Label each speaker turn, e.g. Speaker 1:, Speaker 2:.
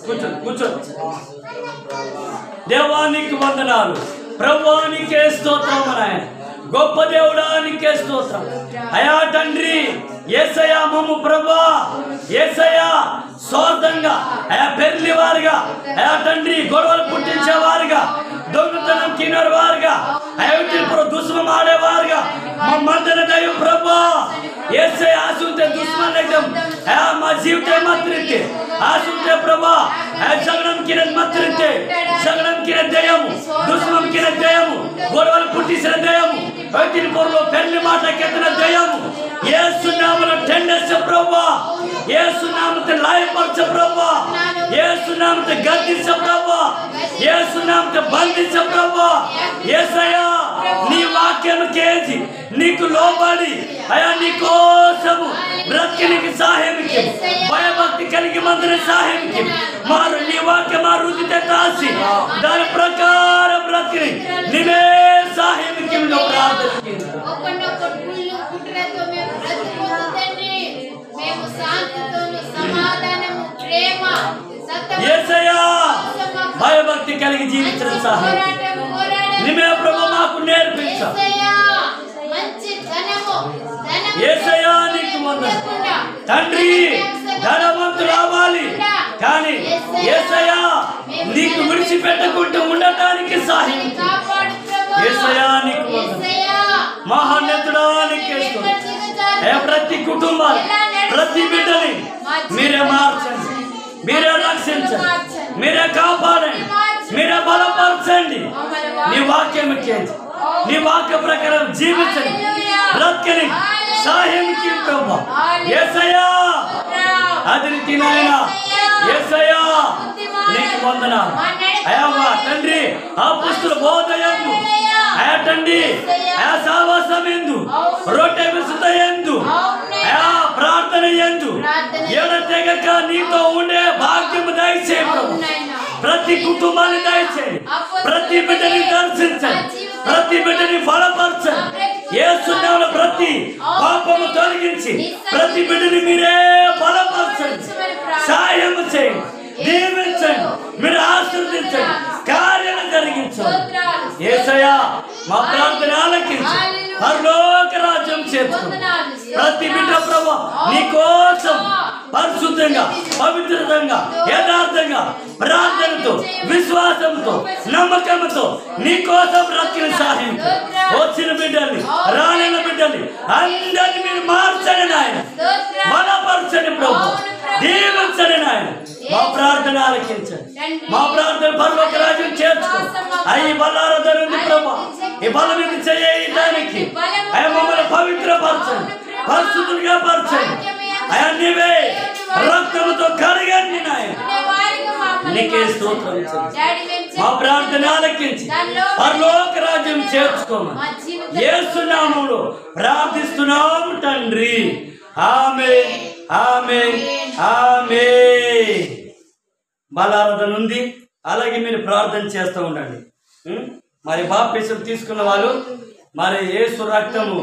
Speaker 1: కూర్చోండి కూర్చోండి. దేవానికి వందనాలు, ప్రభువానికే స్తోత్రం. నాయన గొప్ప దేవుడానికే స్తోత్రం. అయా తండ్రి, యేసయ్యా మమ్ము ప్రభా, యేసయ్యా స్వార్థంగా అయా పెళ్లి వారుగా, అయా తండ్రి గొడవలు పుట్టించేవారుగా, దొంగతనం కిన్నర వారుగా, అయోధ్య దుష్మం ఆడేవారుగా మమ్మల్ని దైవ ప్రభా యేసయ్యా ఆశుంటే దుష్మన్ एकदम అయా మా జీవితం మాత్రమే ఆశుంటే ప్రభా అయా జగడం కిన మాత్రమే జగడం కిన దయము దుష్మం కిన దయము గొడవలు పుట్టించిన దయము అయోధ్య పొరలో పెళ్లి మాట కెత్తన దయము యేసు నామములో టెండెస్ ప్రభా, యేసు నామముతో లాయపరచ ప్రభా, యేసు నామముతో గద్దించ ప్రభా, యేసు నామముతో బంధించ ప్రభా. యేసయ్యా నీ వాక్యం కేజీ నీకు లోబడి అయా నీ కోసము బ్రతికి సహాయంకి భయభక్తి కలిగి మందిని సహాయంకి మారు నీ వాక్యం మా రుచితే తాసి దాని ప్రకారం బ్రతికి నీవే సహాయంకి ప్రార్థన. యేసయ్యా భయభక్తి కలిగి జీవించడం సహాయం నీవే ప్రభు మాకు నేర్పించు. యేసయ్యా నీకు వందనాలు తండ్రి. ధనవంతులు రావాలి కానీ యేసయ్యా నీకు విడిచిపెట్టకుండా ఉండటానికి సహాయం. యేసయ్యా నీకు వందనాలు మహాన్నతుడానికి ప్రతి కుటుంబాలు ప్రతి బిడ్డని మీరే మార్చండి, మీరే రక్షించండి, మీరే కాపాడండి, మీరే బలపరచండి. నీ వాక్యం నీ వాక్య ప్రకారం జీవించండి, బ్రతకని సహాయంకి ప్రభా. యేసయ్యా అది రీతి నాయన యేసయ్యా నీకు వందనాలు. అయా తండ్రి అపొస్తలుల బోధ యందు అయా తండ్రి అయా సహవాసం యందు రొట్టె విసుత యందు అయా ప్రార్థన యందు ఎడతెగక నీతో ఉండే భాగ్యము దయచేయి ప్రభు. ప్రతి కుటుంబాన్ని దయచేయి, ప్రతి బిడ్డని దర్శించండి, ప్రతి బిడ్డని బలపరచండి. యేసు నామములో ప్రతి పాపము తొలగించి ప్రతి బిడ్డని మీరే బలపరచండి, సహాయం చేయండి, దీవించండి, మీరు ఆశీర్వదించండి, కార్యాలు జరిగించండి. యేసయ్యా మా ప్రార్థన ఆలకించి పరలోక రాజ్యం చేర్చుకోండి. ప్రతి బిడ్డ ప్రభు నీ కోసం పరిశుద్ధంగా పవిత్రంగా యథార్థంగా ప్రార్థనతో విశ్వాసంతో నమ్మకంతో నీ కోసం రక్షణ సహాయం వచ్చిన బిడ్డల్ని రాలేని బిడ్డల్ని అందరినీ మీరు మార్చండి నాయన, బలపరచండి ప్రభు, దీవించండి నాయన. మా ప్రార్థన ఆలకించండి, మా ప్రార్థన పరలోక రాజ్యం చేర్చుకోండి. అయ్యి బలారాధన ఉంది ప్రభు, ఈ బలం ఇది చేయడానికి అయ్యా మమ్మల్ని పవిత్రపరచండి, పరిశుద్ధులుగా పరచండి. అయ్యా నీవే రక్తముతో కడగండి నాయన, నీకే స్తోత్రం. మా ప్రార్థన ఆలకించి పరలోక రాజ్యం చేర్చుకోమని యేసు నామములో ప్రార్థిస్తున్నాం తండ్రి. ఆమేన్ ఆమేన్ ఆమేన్. బలారాధన ఉంది, అలాగే మీరు ప్రార్థన చేస్తూ ఉండండి. మరి బాప్తిసం తీసుకున్న వాళ్ళు మరి యేసు రక్తము